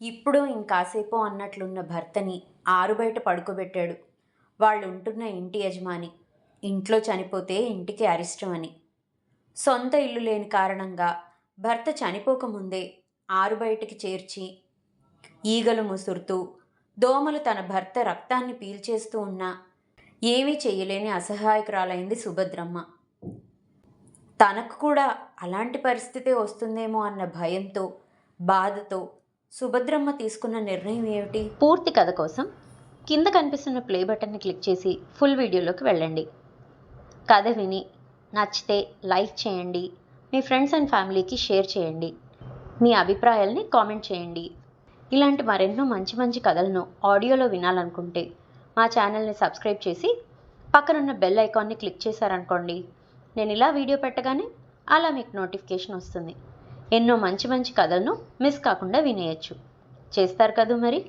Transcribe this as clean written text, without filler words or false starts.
ఇప్పుడో ఇంకాసేపో అన్నట్లున్న భర్తని ఆరుబయట పడుకోబెట్టాడు. వాళ్ళుంటున్న ఇంటి యజమాని. ఇంట్లో చనిపోతే ఇంటికి అరిష్టమని. సొంత ఇల్లు లేని కారణంగా భర్త చనిపోకముందే ఆరుబయటికి చేర్చి ఈగలు ముసురుతూ, దోమలు తన భర్త రక్తాన్ని పీల్చేస్తూ ఉన్నా ఏమీ చెయ్యలేని అసహాయకురాలైంది సుభద్రమ్మ. తనకు కూడా అలాంటి పరిస్థితే వస్తుందేమో అన్న భయంతో, బాధతో సుభద్రమ్మ తీసుకున్న నిర్ణయం ఏమిటి? పూర్తి కథ కోసం కింద కనిపిస్తున్న ప్లే బటన్ని క్లిక్ చేసి ఫుల్ వీడియోలోకి వెళ్ళండి. కథ విని నచ్చితే లైక్ చేయండి, మీ ఫ్రెండ్స్ అండ్ ఫ్యామిలీకి షేర్ చేయండి, మీ అభిప్రాయాల్ని కామెంట్ చేయండి. ఇలాంటి మరెన్నో మంచి మంచి కథలను ఆడియోలో వినాలనుకుంటే మా ఛానల్ని సబ్స్క్రైబ్ చేసి పక్కనున్న బెల్ ఐకాన్ని క్లిక్ చేశారనుకోండి, నేను ఇలా వీడియో పెట్టగానే అలా మీకు నోటిఫికేషన్ వస్తుంది. ఎన్నో మంచి మంచి కథలను మిస్ కాకుండా వినేయచ్చు. చేస్తారు కదూ మరి.